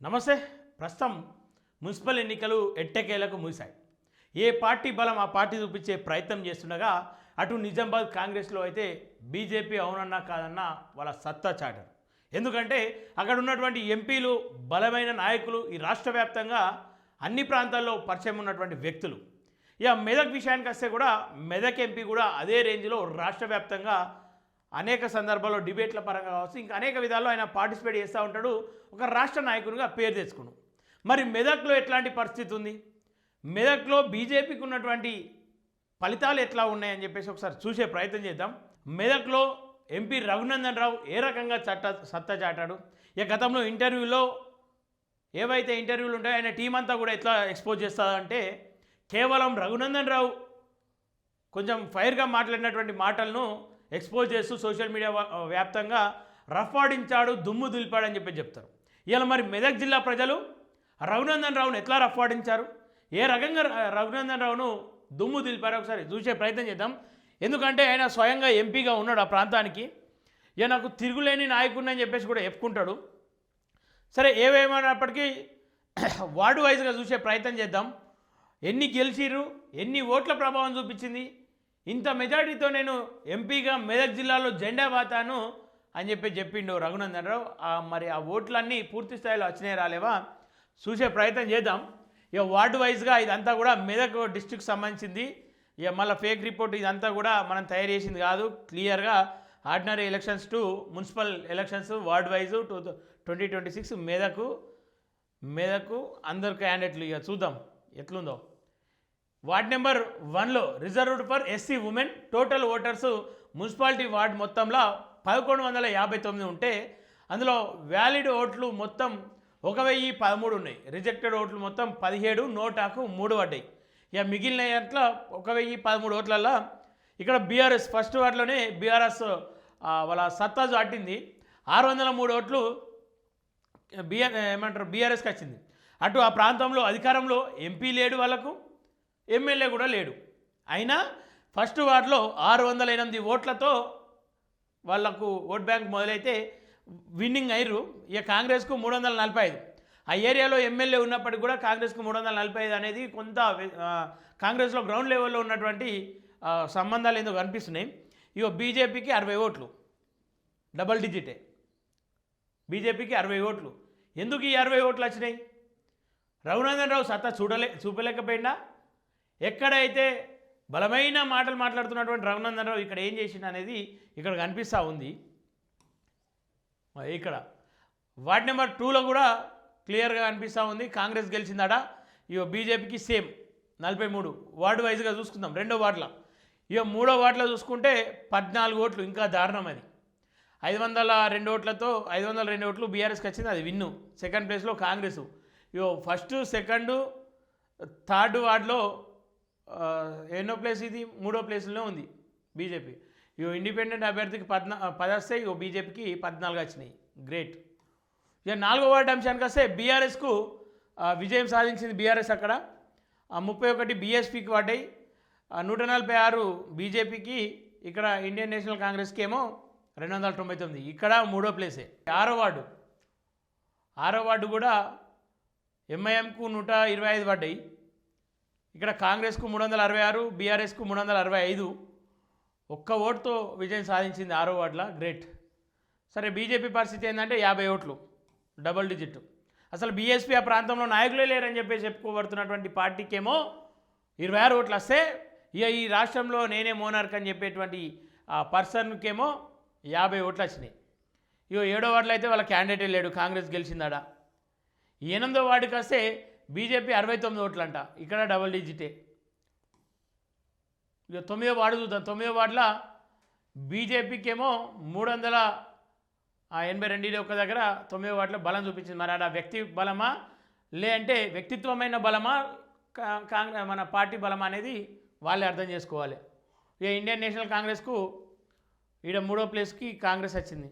నమస్తే. ప్రస్తుతం మున్సిపల్ ఎన్నికలు ఎట్టకేలకు ముగిశాయి. ఏ పార్టీ బలం ఆ పార్టీ చూపించే ప్రయత్నం చేస్తుండగా అటు నిజామాబాద్ కాంగ్రెస్లో అయితే బీజేపీ అవునన్నా కాదన్నా వాళ్ళ సత్తా చాటారు. ఎందుకంటే అక్కడ ఉన్నటువంటి ఎంపీలు బలమైన నాయకులు ఈ రాష్ట్ర వ్యాప్తంగా అన్ని ప్రాంతాల్లో పరిచయం ఉన్నటువంటి వ్యక్తులు. ఇక మెదక్ విషయానికి వస్తే కూడా మెదక్ ఎంపీ కూడా అదే రేంజ్లో రాష్ట్ర వ్యాప్తంగా అనేక సందర్భాల్లో డిబేట్ల పరంగా కావచ్చు, ఇంకా అనేక విధాల్లో ఆయన పార్టిసిపేట్ చేస్తూ ఉంటాడు. ఒక రాష్ట్ర నాయకునిగా పేరు తెచ్చుకున్నాడు. మరి మెదక్లో ఎట్లాంటి పరిస్థితి ఉంది, మెదక్లో బీజేపీకి ఉన్నటువంటి ఫలితాలు ఎట్లా ఉన్నాయని చెప్పేసి ఒకసారి చూసే ప్రయత్నం చేద్దాం. మెదక్లో ఎంపీ రఘునందన్ రావు ఏ రకంగా సత్తా చాటాడు, ఇక గతంలో ఇంటర్వ్యూలో ఏవైతే ఇంటర్వ్యూలు ఉంటాయో ఆయన టీం అంతా కూడా ఎట్లా ఎక్స్పోజ్ చేస్తారంటే కేవలం రఘునందన్ రావు కొంచెం ఫైర్గా మాట్లాడినటువంటి మాటలను ఎక్స్పోజ్ చేస్తూ సోషల్ మీడియా వ్యాప్తంగా రఫాడించాడు, దుమ్ము దులిపాడని చెప్పి చెప్తారు. ఇలా మరి మెదక్ జిల్లా ప్రజలు రఘునందన్ రావును ఎట్లా రఫాడించారు, ఏ రకంగా రఘునందన్ రావును దుమ్ము దులిపారో ఒకసారి చూసే ప్రయత్నం చేద్దాం. ఎందుకంటే ఆయన స్వయంగా ఎంపీగా ఉన్నాడు ఆ ప్రాంతానికి. ఇక నాకు తిరుగులేని నాయకుడిని అని చెప్పేసి కూడా చెప్పుకుంటాడు. సరే, ఏవేమైనప్పటికీ వార్డు వైజ్గా చూసే ప్రయత్నం చేద్దాం. ఎన్ని గెలిచిర్రు, ఎన్ని ఓట్ల ప్రభావం చూపించింది, ఇంత మెజారిటీతో నేను ఎంపీగా మెదక్ జిల్లాలో జెండా వాతాను అని చెప్పిండు రఘునందన్ రావు. మరి ఆ ఓట్లన్నీ పూర్తి స్థాయిలో వచ్చినాయి రాలేవా చూసే ప్రయత్నం చేద్దాం. ఇక వార్డు వైజ్గా ఇదంతా కూడా మెదక్ డిస్ట్రిక్ట్ సంబంధించింది. ఇక మళ్ళీ ఫేక్ రిపోర్ట్ ఇదంతా కూడా మనం తయారు చేసింది కాదు. క్లియర్గా ordinary elections to municipal elections ward wise 2026 Medak అందరు క్యాండిడేట్లు. ఇక చూద్దాం ఎట్లుందో. వార్డ్ నెంబర్ 1లో reserved for SC women total voters municipality ward మొత్తంలో 1159 ఉంటే అందులో వ్యాలిడ్ ఓట్లు మొత్తం 1013 ఉన్నాయి. రిజెక్టెడ్ ఓట్లు మొత్తం 17, నోటాకు 3 పడ్డాయి. ఇక మిగిలిన అట్లా 1013 ఓట్లలో ఇక్కడ బీఆర్ఎస్ ఫస్ట్ వార్డులోనే బీఆర్ఎస్ వాళ్ళ సత్తా చాటింది. 603 ఓట్లు బీఆర్ఎస్కి వచ్చింది. అటు ఆ ప్రాంతంలో అధికారంలో ఎంపీ లేడు, వాళ్ళకు ఎమ్మెల్యే కూడా లేడు. అయినా ఫస్ట్ వార్డులో 608 ఓట్లతో వాళ్లకు ఓట్ బ్యాంక్ మొదలైతే విన్నింగ్ అయ్యారు. ఇక కాంగ్రెస్కు 345. ఆ ఏరియాలో ఎమ్మెల్యే ఉన్నప్పటికీ కూడా కాంగ్రెస్కు 345 అనేది కొంత కాంగ్రెస్లో గ్రౌండ్ లెవెల్లో ఉన్నటువంటి సంబంధాలు ఎందుకు కనిపిస్తున్నాయి. ఇక బీజేపీకి 60 ఓట్లు, డబల్ డిజిటే. బీజేపీకి 60 ఓట్లు. ఎందుకు ఈ 60 ఓట్లు వచ్చినాయి? రఘునందన్ రావు సత్తా చూపలేకపోయిందా? ఎక్కడైతే బలమైన మాటలు మాట్లాడుతున్నటువంటి రఘునందన్ రావు ఇక్కడ ఏం చేసిండు అనేది ఇక్కడ కనిపిస్తూ ఉంది. ఇక్కడ వార్డ్ నెంబర్ 2లో కూడా క్లియర్గా కనిపిస్తూ ఉంది. కాంగ్రెస్ గెలిచిందాడ. ఇక బీజేపీకి సేమ్ 43. వార్డు వైజ్గా చూసుకుందాం. 2వ వార్డులో. ఇక 3వ వార్డులో చూసుకుంటే 14 ఓట్లు, ఇంకా దారుణం అది. 502 ఓట్లతో 502 ఓట్లు బీఆర్ఎస్కి వచ్చింది, అది విన్ను. సెకండ్ ప్లేస్లో కాంగ్రెస్. ఇక ఫస్ట్, సెకండ్, థర్డ్ వార్డులో ఎన్నో ప్లేస్ ఇది, 3వ ప్లేస్లోనే ఉంది బీజేపీ. ఇక ఇండిపెండెంట్ అభ్యర్థికి 10 వస్తాయి, ఇక బీజేపీకి 14 వచ్చినాయి. గ్రేట్. ఇక 4వ వార్డు అంశానికి వస్తే బీఆర్ఎస్కు విజయం సాధించింది బీఆర్ఎస్. అక్కడ 31 బీఎస్పీకి పడ్డాయి, 146 బీజేపీకి. ఇక్కడ ఇండియన్ నేషనల్ కాంగ్రెస్కి ఏమో 299. ఇక్కడ 3వ ప్లేసే. 6వ వార్డు కూడా ఎంఐఎంకు 125 పడ్డాయి. ఇక్కడ కాంగ్రెస్కు 366, బీఆర్ఎస్కు 365. ఒక్క ఓటుతో విజయం సాధించింది 6వ వార్డులో. గ్రేట్. సరే, బీజేపీ పరిస్థితి ఏంటంటే 50 ఓట్లు, డబల్ డిజిట్. అసలు బీఎస్పీ ఆ ప్రాంతంలో నాయకులే లేరని చెప్పేసి చెప్పుకోబడుతున్నటువంటి పార్టీకేమో 26 ఓట్లు వస్తే, ఇక ఈ రాష్ట్రంలో నేనే మోనార్క్ అని చెప్పేటువంటి ఆ పర్సన్కేమో 50 ఓట్లు వచ్చినాయి. ఇక 7వ వార్డులో అయితే వాళ్ళ క్యాండిడేటే లేడు, కాంగ్రెస్ గెలిచిందాడ. 8వ వార్డుకి వస్తే బీజేపీ 69 ఓట్లు అంట, ఇక్కడ డబల్ డిజిటే. ఇక 9వ వార్డు చూద్దాం. 9వ వార్డులో బీజేపీకి ఏమో 382 ఒక్క దగ్గర 9వ వార్డులో బలం చూపించింది. మరి ఆ వ్యక్తి బలమా, లే అంటే వ్యక్తిత్వమైన బలమా, మన పార్టీ బలమా అనేది వాళ్ళే అర్థం చేసుకోవాలి. ఇక ఇండియన్ నేషనల్ కాంగ్రెస్కు ఈడ 3వ ప్లేస్కి కాంగ్రెస్ వచ్చింది.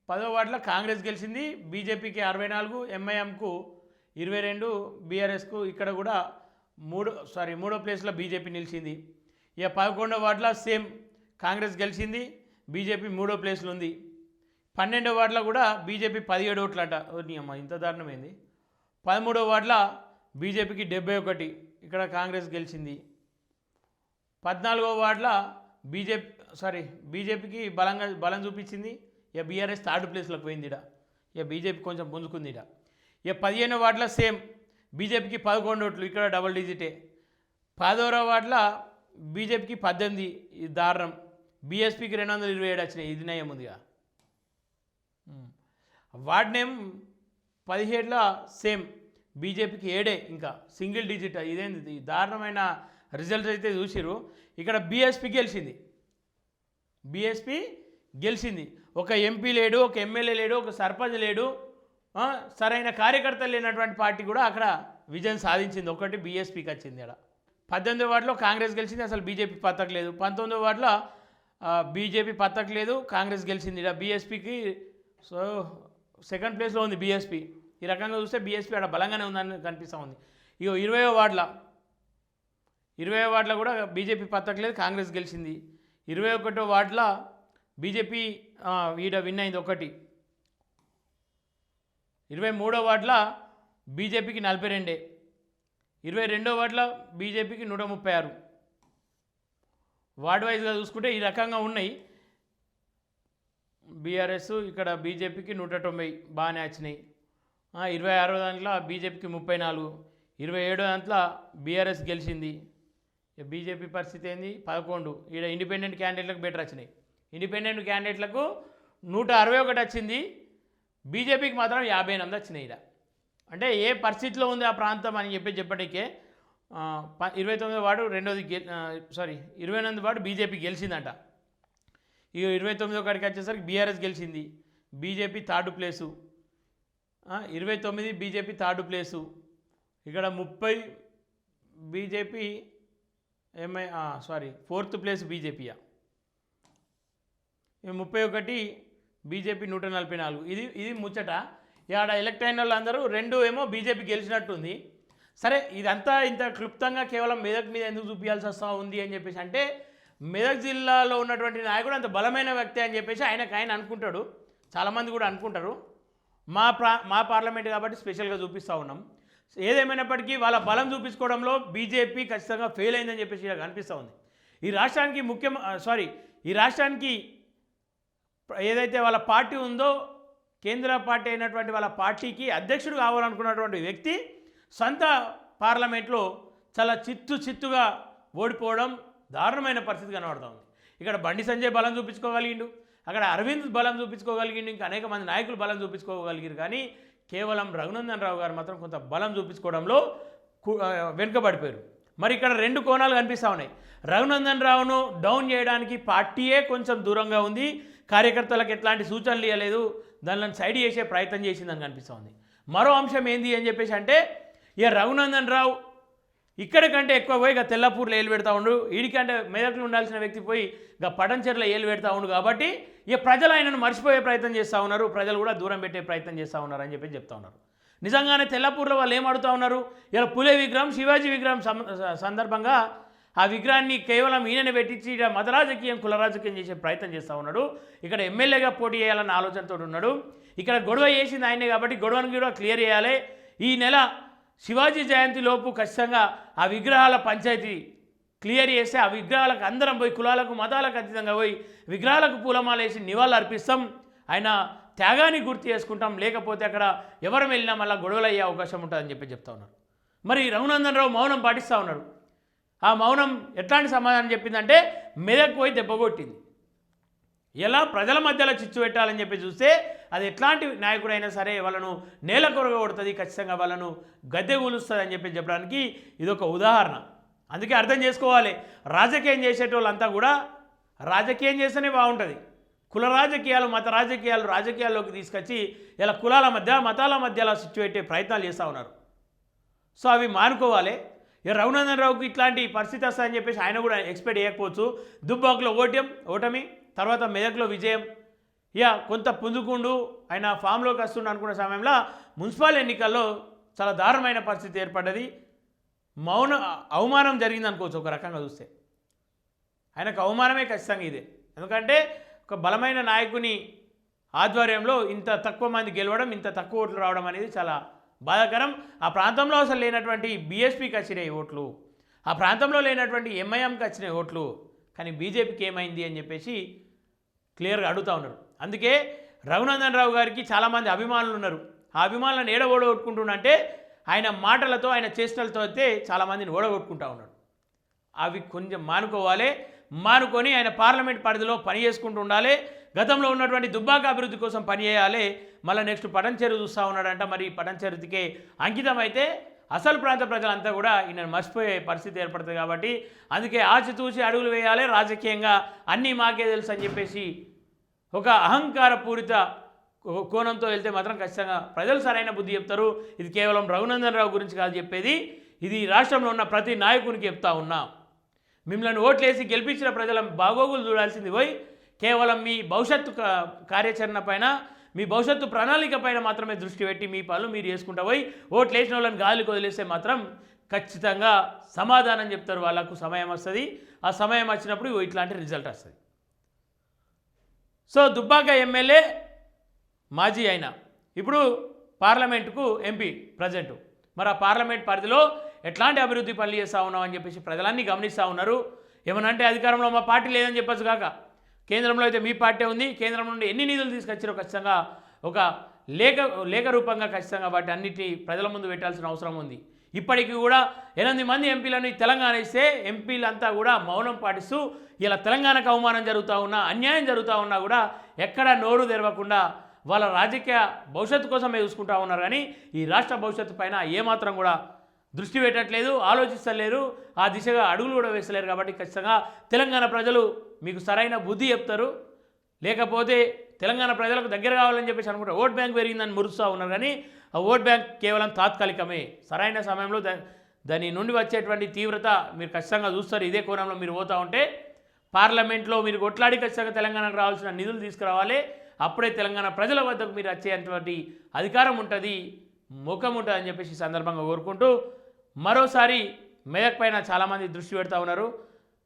10వ వార్డులో కాంగ్రెస్ గెలిచింది, బీజేపీకి 64, ఎంఐఎంకు 22, బీఆర్ఎస్కు ఇక్కడ కూడా 3వ ప్లేస్లో బీజేపీ నిలిచింది. ఇక 11వ వార్డులో సేమ్ కాంగ్రెస్ గెలిచింది, బీజేపీ 3వ ప్లేస్లో ఉంది. 12వ వార్డులో కూడా బీజేపీ 17 ఓట్లు అంట. నీ అమ్మ ఇంత దారుణమైంది. 13వ వార్డులో బీజేపీకి 71, ఇక్కడ కాంగ్రెస్ గెలిచింది. 14వ వార్డులో బీజేపీకి బలం చూపించింది. ఇక బీఆర్ఎస్ థర్డ్ ప్లేస్లోకి పోయింది. ఇక బీజేపీ కొంచెం పుంజుకుంది. ఇక 15వ వార్డులో సేమ్ బీజేపీకి 11 ఓట్లు, ఇక్కడ డబుల్ డిజిటే. 10వ వార్డులో బీజేపీకి 18, ఇది దారుణం. బీఎస్పీకి 227 వచ్చినాయి, ఇది నయం ఉందిగా. వార్డ్ నేమ్ 17లో సేమ్ బీజేపీకి 7, ఇంకా సింగిల్ డిజిట్. ఇదేంది దారుణమైన రిజల్ట్స్ అయితే చూసిరు. ఇక్కడ బీఎస్పీ గెలిచింది. ఒక ఎంపీ లేడు, ఒక ఎమ్మెల్యే లేడు, ఒక సర్పంచ్ లేడు, సరైన కార్యకర్తలు లేనటువంటి పార్టీ కూడా అక్కడ విజయం సాధించింది. ఒకటి బీఎస్పీకి వచ్చింది. అక్కడ 18వ వార్డులో కాంగ్రెస్ గెలిచింది, అసలు బీజేపీ పత్తకలేదు. 19వ వార్డులో బీజేపీ పత్తకలేదు, కాంగ్రెస్ గెలిచింది. ఇక్కడ బీఎస్పీకి సెకండ్ ప్లేస్లో ఉంది బీఎస్పీ. ఈ రకంగా చూస్తే బీఎస్పీ అక్కడ బలంగానే ఉందని కనిపిస్తూ ఉంది. ఇక 20వ వార్డులో కూడా బీజేపీ పత్తకలేదు, కాంగ్రెస్ గెలిచింది. 21వ వార్డులో బీజేపీ విన్ అయింది ఒకటి. 23వ వార్డులో బీజేపీకి 42, 22వ వార్డులో బీజేపీకి 136. వార్డు వైజ్గా చూసుకుంటే ఈ రకంగా ఉన్నాయి. బీఆర్ఎస్ ఇక్కడ బీజేపీకి 190 బాగానే వచ్చినాయి. 26వ దాంట్లో బీజేపీకి 34, 27వ దాంట్లో బీఆర్ఎస్ గెలిచింది. బీజేపీ పరిస్థితి ఏంది 11. ఇక్కడ ఇండిపెండెంట్ క్యాండిడేట్లకు బెటర్ వచ్చినాయి. ఇండిపెండెంట్ క్యాండిడేట్లకు 161 వచ్చింది, బీజేపీకి మాత్రం 58 వచ్చినాయి. ఇక్కడ అంటే ఏ పరిస్థితిలో ఉంది ఆ ప్రాంతం అని చెప్పేటికే 29వ వార్డు 28వ వార్డు బీజేపీ గెలిచిందంట. ఇక 29వ కాడికి వచ్చేసరికి బీఆర్ఎస్ గెలిచింది, BJP third place. 29 BJP third place. ఇక్కడ 30 BJP fourth place BJP. 31 BJP 144. ఇది ముచ్చట. ఇక్కడ ఎలక్ట్ అయిన వాళ్ళందరూ 2 ఏమో బీజేపీ గెలిచినట్టుంది. సరే, ఇదంతా ఇంత క్లుప్తంగా కేవలం మెదక్ మీద ఎందుకు చూపించాల్సి వస్తూ ఉంది అని చెప్పేసి అంటే, మెదక్ జిల్లాలో ఉన్నటువంటి నాయకుడు అంత బలమైన వ్యక్తి అని చెప్పేసి ఆయన అనుకుంటాడు. చాలామంది కూడా అనుకుంటారు. మా పార్లమెంట్ కాబట్టి స్పెషల్గా చూపిస్తూ ఉన్నాం. ఏదేమైనప్పటికీ వాళ్ళ బలం చూపించుకోవడంలో బీజేపీ ఖచ్చితంగా ఫెయిల్ అయిందని చెప్పేసి ఇలా అనిపిస్తూ ఉంది. ఈ రాష్ట్రానికి ఏదైతే వాళ్ళ పార్టీ ఉందో, కేంద్ర పార్టీ అయినటువంటి వాళ్ళ పార్టీకి అధ్యక్షుడు కావాలనుకున్నటువంటి వ్యక్తి సొంత పార్లమెంట్లో చాలా చిత్తుగా ఓడిపోవడం దారుణమైన పరిస్థితి కనబడుతూ ఉంది. ఇక్కడ బండి సంజయ్ బలం చూపించుకోగలిగిండు, అక్కడ అరవింద్ బలం చూపించుకోగలిగిండు, ఇంకా అనేక మంది నాయకులు బలం చూపించుకోగలిగారు. కానీ కేవలం రఘునందన్ రావు గారు మాత్రం కొంత బలం చూపించుకోవడంలో వెనుకబడిపోయారు. మరి ఇక్కడ 2 కోణాలు కనిపిస్తూ ఉన్నాయి. రఘునందన్ రావును డౌన్ చేయడానికి పార్టీయే కొంచెం దూరంగా ఉంది, కార్యకర్తలకు ఎట్లాంటి సూచనలు ఇవ్వలేదు, దానిని సైడ్ చేసే ప్రయత్నం చేసిందని కనిపిస్తూ ఉంది. మరో అంశం ఏంది అని చెప్పేసి అంటే, ఇక రఘునందన్ రావు ఇక్కడికంటే ఎక్కువ పోయి ఇక తెల్లపూర్లో ఏలు పెడతా ఉండు, వీడికంటే మెదక్లో ఉండాల్సిన వ్యక్తి పోయి ఇక పటంచెర్లో ఏలు పెడతా ఉండు. కాబట్టి ఇక ప్రజలు ఆయనను మర్చిపోయే ప్రయత్నం చేస్తూ ఉన్నారు, ప్రజలు కూడా దూరం పెట్టే ప్రయత్నం చేస్తూ ఉన్నారు అని చెప్పి చెప్తా ఉన్నారు. నిజంగానే తెల్లపూర్లో వాళ్ళు ఏం అడుగుతూ ఉన్నారు, ఇలా పులే విగ్రహం, శివాజీ విగ్రహం సందర్భంగా ఆ విగ్రహాన్ని కేవలం ఈయనని పెట్టించి ఇక మత రాజకీయం, కుల రాజకీయం చేసే ప్రయత్నం చేస్తూ ఉన్నాడు. ఇక్కడ ఎమ్మెల్యేగా పోటీ చేయాలన్న ఆలోచనతో ఉన్నాడు. ఇక్కడ గొడవ చేసింది ఆయనే కాబట్టి గొడవను కూడా క్లియర్ చేయాలి. ఈ నెల శివాజీ జయంతి లోపు ఖచ్చితంగా ఆ విగ్రహాల పంచాయతీ క్లియర్ చేస్తే ఆ విగ్రహాలకు అందరం పోయి, కులాలకు మతాలకు అతీతంగా పోయి విగ్రహాలకు పూలమాలేసి నివాళులు అర్పిస్తాం, ఆయన త్యాగాన్ని గుర్తు చేసుకుంటాం. లేకపోతే అక్కడ ఎవరు వెళ్ళినా మళ్ళీ గొడవలు అయ్యే అవకాశం ఉంటుందని చెప్తా ఉన్నారు. మరి రఘునందన్ రావు మౌనం పాటిస్తూ ఉన్నాడు. ఆ మౌనం ఎట్లాంటి సమాధానం చెప్పిందంటే, మెదక్ పోయి దెబ్బకొట్టింది. ఎలా ప్రజల మధ్యలో చిచ్చు పెట్టాలని చెప్పి చూస్తే అది ఎట్లాంటి నాయకుడైనా సరే వాళ్ళను నేల కొరగొడుతుంది, ఖచ్చితంగా వాళ్ళను గద్దె కూలుస్తుంది అని చెప్పడానికి ఇదొక ఉదాహరణ. అందుకే అర్థం చేసుకోవాలి, రాజకీయం చేసేటోళ్ళంతా కూడా రాజకీయం చేస్తేనే బాగుంటుంది. కుల రాజకీయాలు, మత రాజకీయాల్లోకి తీసుకొచ్చి ఇలా కులాల మధ్య, మతాల మధ్యలో చిచ్చు పెట్టే ప్రయత్నాలు చేస్తూ ఉన్నారు. సో అవి మానుకోవాలి. ఇక రఘునందన్ రావుకి ఇట్లాంటి పరిస్థితి వస్తుందని చెప్పేసి ఆయన కూడా ఎక్స్పెక్ట్ చేయకపోవచ్చు. దుబ్బాకులో ఓటమి, తర్వాత మెదక్లో విజయం. ఇక కొంత పుంజుకుండు ఆయన ఫామ్లోకి వస్తుండ అనుకున్న సమయంలో మున్సిపల్ ఎన్నికల్లో చాలా దారుణమైన పరిస్థితి ఏర్పడ్డది. అవమానం జరిగింది అనుకోవచ్చు ఒక రకంగా చూస్తే. ఆయనకు అవమానమే ఖచ్చితంగా ఇదే. ఎందుకంటే ఒక బలమైన నాయకుని ఆధ్వర్యంలో ఇంత తక్కువ మంది గెలవడం, ఇంత తక్కువ ఓట్లు రావడం అనేది చాలా బాధాకరం. ఆ ప్రాంతంలో అసలు లేనటువంటి బీఎస్పీకి వచ్చినాయి ఓట్లు, ఆ ప్రాంతంలో లేనటువంటి ఎంఐఎంకి వచ్చినాయి ఓట్లు, కానీ బీజేపీకి ఏమైంది అని చెప్పేసి క్లియర్గా అడుగుతూ ఉన్నారు. అందుకే రఘునందన్ రావు గారికి చాలామంది అభిమానులు ఉన్నారు. ఆ అభిమానులను ఓడగొట్టుకుంటున్నంటే ఆయన మాటలతో, ఆయన చేష్టలతో అయితే చాలామందిని ఓడగొట్టుకుంటా ఉన్నాడు. అవి కొంచెం మానుకొని ఆయన పార్లమెంట్ పరిధిలో పని చేసుకుంటూ ఉండాలి. గతంలో ఉన్నటువంటి దుబ్బాక అభివృద్ధి కోసం పనిచేయాలి. మళ్ళీ నెక్స్ట్ పటంచెరు చూస్తూ ఉన్నాడంట. మరి పటంచెరుతికే అంకితం అయితే అసలు ప్రాంత ప్రజలంతా కూడా ఈయన మర్చిపోయే పరిస్థితి ఏర్పడుతుంది. కాబట్టి అందుకే ఆచితూచి అడుగులు వేయాలి. రాజకీయంగా అన్నీ మాకే తెలుసు అని చెప్పేసి ఒక అహంకారపూరిత కోణంతో వెళ్తే మాత్రం ఖచ్చితంగా ప్రజలు సరైన బుద్ధి చెప్తారు. ఇది కేవలం రఘునందన్ రావు గురించి కాదు చెప్పేది, ఇది రాష్ట్రంలో ఉన్న ప్రతి నాయకునికి చెప్తా ఉన్నా. మిమ్మల్ని ఓట్లేసి గెలిపించిన ప్రజల బాగోగులు చూడాల్సింది పోయి కేవలం మీ భవిష్యత్తు కార్యాచరణ పైన, మీ భవిష్యత్తు ప్రణాళిక పైన మాత్రమే దృష్టి పెట్టి మీ పనులు మీరు చేసుకుంటా పోయి ఓట్లు వేసిన వాళ్ళని గాలికి వదిలేస్తే మాత్రం ఖచ్చితంగా సమాధానం చెప్తారు. వాళ్ళకు సమయం వస్తుంది. ఆ సమయం వచ్చినప్పుడు ఇట్లాంటి రిజల్ట్ వస్తుంది. సో దుబ్బాక ఎమ్మెల్యే మాజీ అయినా ఇప్పుడు పార్లమెంటుకు ఎంపీ ప్రజెంటు. మరి ఆ పార్లమెంట్ పరిధిలో ఎట్లాంటి అభివృద్ధి పనులు చేస్తూ ఉన్నాం అని చెప్పేసి ప్రజలన్నీ గమనిస్తూ ఉన్నారు. ఏమనంటే అధికారంలో మా పార్టీ లేదని చెప్పచ్చు కాక, కేంద్రంలో అయితే మీ పార్టీ ఉంది, కేంద్రం నుండి ఎన్ని నిధులు తీసుకొచ్చారో ఖచ్చితంగా ఒక లేఖ రూపంగా ఖచ్చితంగా వాటి అన్నిటి ప్రజల ముందు పెట్టాల్సిన అవసరం ఉంది. ఇప్పటికీ కూడా 8 మంది ఎంపీలను తెలంగాణ ఇస్తే ఎంపీలంతా కూడా మౌనం పాటిస్తూ ఇలా తెలంగాణకు అవమానం జరుగుతూ ఉన్నా, అన్యాయం జరుగుతూ ఉన్నా కూడా ఎక్కడ నోరు తెరవకుండా వాళ్ళ రాజకీయ భవిష్యత్తు కోసమే చూసుకుంటా ఉన్నారు. కానీ ఈ రాష్ట్ర భవిష్యత్తు పైన ఏమాత్రం కూడా దృష్టి పెట్టట్లేదు, ఆలోచిస్తలేరు, ఆ దిశగా అడుగులు కూడా వేస్తలేరు. కాబట్టి ఖచ్చితంగా తెలంగాణ ప్రజలు మీకు సరైన బుద్ధి చెప్తారు. లేకపోతే తెలంగాణ ప్రజలకు దగ్గర కావాలని చెప్పేసి అనుకుంటే ఓట్ బ్యాంక్ పెరిగిందని మురుస్తూ ఉన్నారు. కానీ ఆ ఓట్ బ్యాంక్ కేవలం తాత్కాలికమే. సరైన సమయంలో దాని నుండి వచ్చేటువంటి తీవ్రత మీరు ఖచ్చితంగా చూస్తారు. ఇదే కోణంలో మీరు పోతూ ఉంటే పార్లమెంట్లో మీరు కొట్లాడి ఖచ్చితంగా తెలంగాణకు రావాల్సిన నిధులు తీసుకురావాలి. అప్పుడే తెలంగాణ ప్రజల వద్దకు మీరు వచ్చేటువంటి అధికారం ఉంటుంది, ముఖం ఉంటుంది అని చెప్పేసి ఈ సందర్భంగా కోరుకుంటూ మరోసారి మెదక్ పైన చాలామంది దృష్టి పెడతా ఉన్నారు.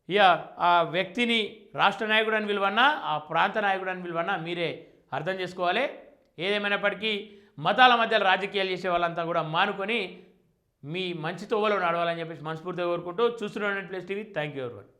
ఇక ఆ వ్యక్తిని రాష్ట్ర నాయకుడు అని పిలువన్నా, ఆ ప్రాంత నాయకుడు అని పిలువన్నా మీరే అర్థం చేసుకోవాలి. ఏదేమైనప్పటికీ మతాల మధ్య రాజకీయాలు చేసే వాళ్ళంతా కూడా మానుకొని మీ మంచి తోవలో నడవాలని చెప్పేసి మనస్ఫూర్తిగా కోరుకుంటూ చూస్తున్న place TV. Thank you everyone.